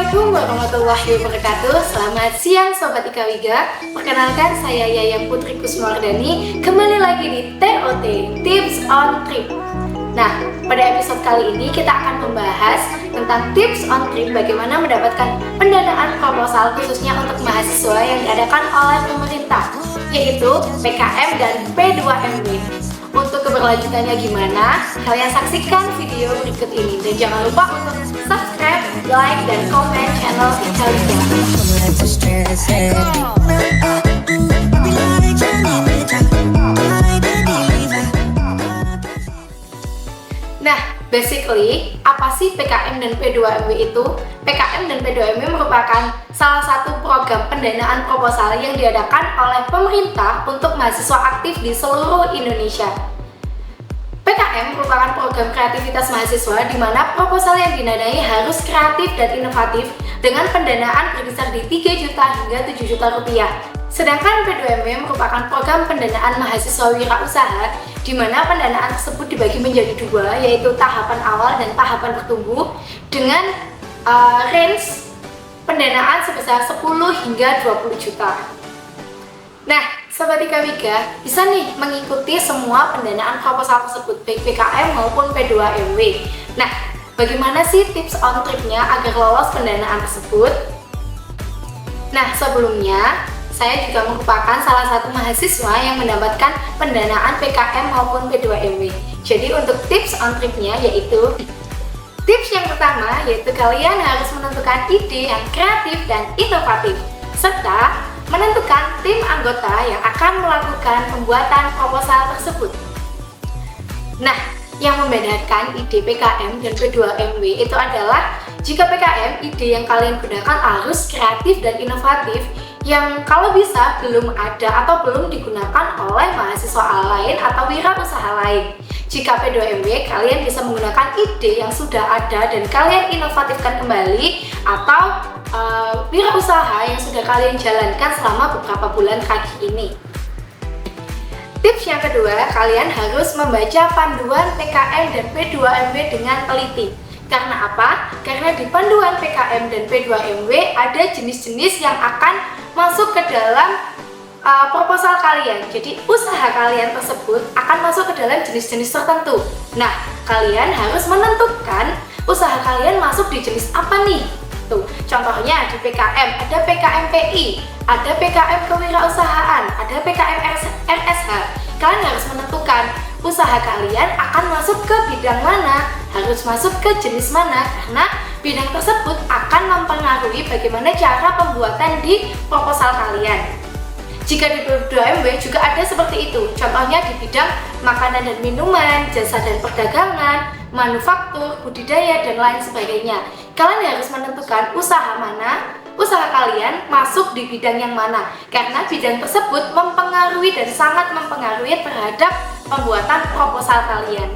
Assalamualaikum warahmatullahi wabarakatuh. Selamat siang Sobat Ika Wiga. Perkenalkan saya Yayang Putri Kusmawardani. Kembali lagi di TOT, Tips on Trip. Nah, pada episode kali ini kita akan membahas tentang tips on trip, bagaimana mendapatkan pendanaan proposal khususnya untuk mahasiswa yang diadakan oleh pemerintah, yaitu PKM dan P2MW. Untuk keberlanjutannya gimana? Kalian saksikan video berikut ini dan jangan lupa untuk subscribe, like, dan komen channel Ika Wiga. Nah, basically, apa sih PKM dan P2MW itu? PKM dan P2MW merupakan salah satu program pendanaan proposal yang diadakan oleh pemerintah untuk mahasiswa aktif di seluruh Indonesia. PKM merupakan program kreativitas mahasiswa di mana proposal yang didanai harus kreatif dan inovatif dengan pendanaan berkisar di 3 juta hingga 7 juta rupiah. Sedangkan P2MW merupakan program pendanaan mahasiswa wirausaha di mana pendanaan tersebut dibagi menjadi dua, yaitu tahapan awal dan tahapan bertumbuh dengan range pendanaan sebesar 10 hingga 20 juta. Nah, Sobat Ika Wiga bisa nih mengikuti semua pendanaan proposal tersebut, baik PKM maupun P2MW. Nah, bagaimana sih tips on tripnya agar lolos pendanaan tersebut? Nah, sebelumnya saya juga merupakan salah satu mahasiswa yang mendapatkan pendanaan PKM maupun P2MW. Jadi untuk tips on tripnya yaitu tips yang pertama yaitu kalian harus menentukan ide yang kreatif dan inovatif serta menentukan tim anggota yang akan melakukan pembuatan proposal tersebut. Nah, yang membedakan ide PKM dan P2MW itu adalah jika PKM, ide yang kalian gunakan harus kreatif dan inovatif yang kalau bisa belum ada atau belum digunakan oleh mahasiswa lain atau wirausaha lain. Jika P2MW, kalian bisa menggunakan ide yang sudah ada dan kalian inovatifkan kembali atau wirausaha yang sudah kalian jalankan selama beberapa bulan terakhir ini. Tips yang kedua, kalian harus membaca panduan PKM dan P2MW dengan teliti. Karena apa? Karena di panduan PKM dan P2MW ada jenis-jenis yang akan masuk ke dalam proposal kalian. Jadi usaha kalian tersebut akan masuk ke dalam jenis-jenis tertentu. Nah, kalian harus menentukan usaha kalian masuk di jenis apa nih? Tuh, contohnya di PKM ada PKMPI, ada PKM kewirausahaan, ada PKM RSH. Kalian harus menentukan usaha kalian akan masuk ke bidang mana, harus masuk ke jenis mana, karena bidang tersebut akan mempengaruhi bagaimana cara pembuatan di proposal kalian. Jika di P2MW juga ada seperti itu, contohnya di bidang makanan dan minuman, jasa dan perdagangan, manufaktur, budidaya, dan lain sebagainya. Kalian harus menentukan usaha mana, usaha kalian masuk di bidang yang mana, karena bidang tersebut mempengaruhi dan sangat mempengaruhi terhadap pembuatan proposal kalian.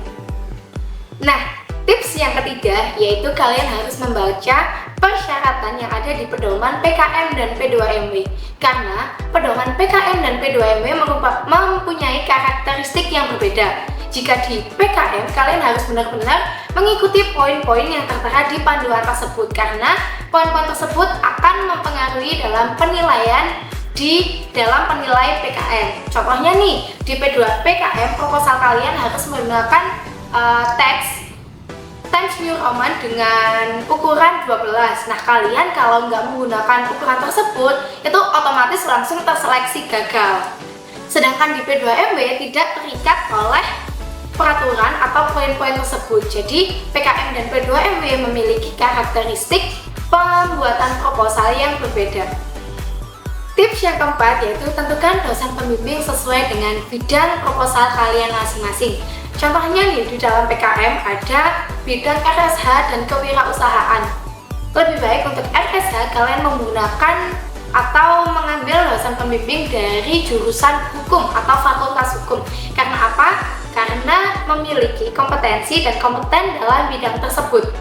Nah, tips yang ketiga yaitu kalian harus membaca persyaratan yang ada di pedoman PKM dan P2MW. Karena pedoman PKM dan P2MW mempunyai karakteristik yang berbeda. Jika di PKM, kalian harus benar-benar mengikuti poin-poin yang tertera di panduan tersebut, karena poin-poin tersebut akan mempengaruhi dalam penilaian di dalam penilai PKM. Contohnya nih, di P2PKM proposal kalian harus menggunakan teks Times New Roman dengan ukuran 12. Nah, kalian kalau nggak menggunakan ukuran tersebut, itu otomatis langsung terseleksi gagal. Sedangkan di P2MW tidak terikat oleh peraturan atau poin-poin tersebut. Jadi, PKM dan P2MW memiliki karakteristik pembuatan proposal yang berbeda. Tips yang keempat yaitu tentukan dosen pembimbing sesuai dengan bidang proposal kalian masing-masing. Contohnya nih, di dalam PKM ada bidang RSH dan kewirausahaan. Lebih baik untuk RSH kalian menggunakan atau mengambil dosen pembimbing dari jurusan hukum atau fakultas hukum. Karena apa? Karena memiliki kompetensi dan kompeten dalam bidang tersebut.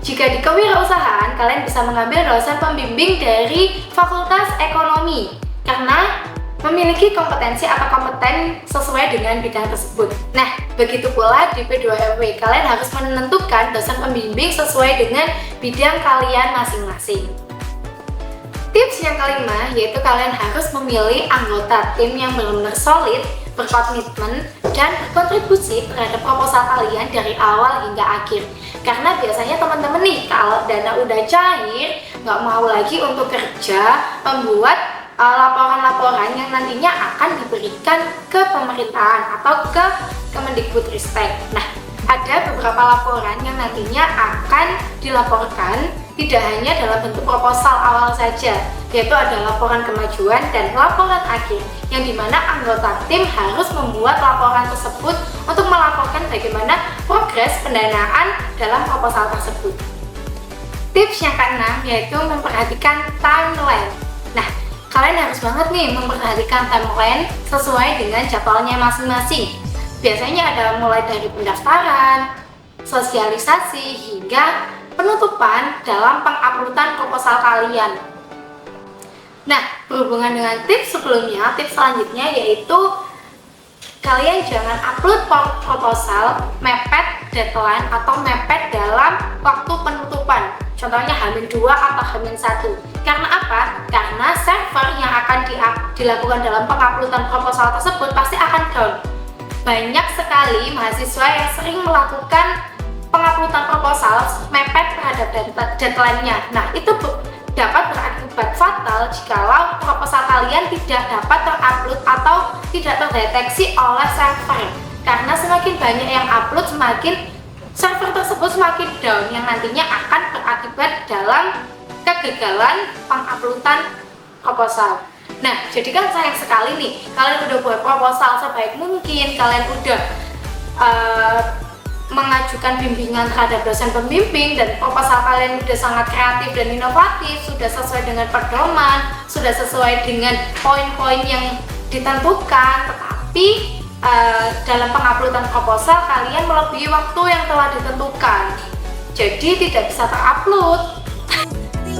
Jika di kewirausahaan, kalian bisa mengambil dosen pembimbing dari fakultas ekonomi. Karena memiliki kompetensi atau kompeten sesuai dengan bidang tersebut. Nah, begitu pula di P2MW, kalian harus menentukan dosen pembimbing sesuai dengan bidang kalian masing-masing. Tips yang kelima yaitu kalian harus memilih anggota tim yang benar-benar solid, berkomitmen, dan berkontribusi terhadap proposal kalian dari awal hingga akhir. Karena biasanya teman-teman nih, kalau dana udah cair, nggak mau lagi untuk kerja, membuat laporan-laporan yang nantinya akan diberikan ke pemerintahan atau ke Kemendikbudristek. Nah, ada beberapa laporan yang nantinya akan dilaporkan tidak hanya dalam bentuk proposal awal saja, yaitu ada laporan kemajuan dan laporan akhir, yang dimana anggota tim harus membuat laporan tersebut untuk melaporkan bagaimana progres pendanaan dalam proposal tersebut. Tips yang keenam yaitu memperhatikan timeline. Nah, kalian harus banget nih memperhatikan timeline sesuai dengan jadwalnya masing-masing. Biasanya ada mulai dari pendaftaran, sosialisasi, hingga penutupan dalam penguploadan proposal kalian. Nah, berhubungan dengan tips sebelumnya, tips selanjutnya yaitu kalian jangan upload proposal mepet deadline atau mepet dalam waktu penutupan. Contohnya H-2 atau H-1. Karena apa? Karena server yang akan dilakukan dalam penguploadan proposal tersebut pasti akan down. Banyak sekali mahasiswa yang sering melakukan penguploadan proposal mepet terhadap deadline-nya. Nah, itu dapat berakibat fatal jikalau proposal kalian tidak dapat terupload atau tidak terdeteksi oleh server. Karena semakin banyak yang upload, semakin server tersebut semakin down, yang nantinya akan berakibat dalam kegagalan penguploadan proposal. Nah, jadi kan sayang sekali nih, kalian udah buat proposal sebaik mungkin, kalian udah mengajukan bimbingan terhadap dosen pembimbing, dan proposal kalian udah sangat kreatif dan inovatif, sudah sesuai dengan pedoman, sudah sesuai dengan poin-poin yang ditentukan, tetapi dalam penguploadan proposal kalian melebihi waktu yang telah ditentukan, jadi tidak bisa terupload.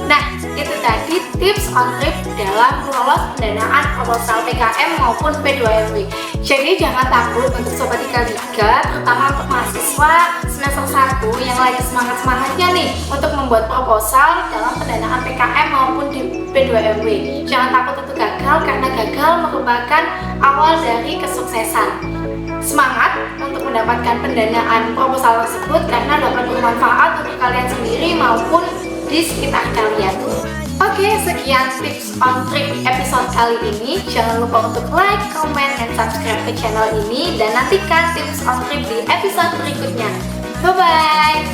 Nah, itu tadi tips on trip dalam lolos pendanaan proposal PKM maupun P2MW. Jadi jangan takut untuk Sobat Ika-Ika, terutama untuk mahasiswa semester 1 yang lagi semangat-semangatnya nih untuk membuat proposal dalam pendanaan PKM maupun di P2MW. Jangan takut untuk gagal, karena gagal merupakan awal dari kesuksesan. Semangat untuk mendapatkan pendanaan proposal tersebut karena dapat bermanfaat untuk kalian sendiri maupun di sekitar kalian. Oke, sekian tips on trip episode kali ini. Jangan lupa untuk like, comment, dan subscribe ke channel ini, dan nantikan tips on trip di episode berikutnya. Bye bye.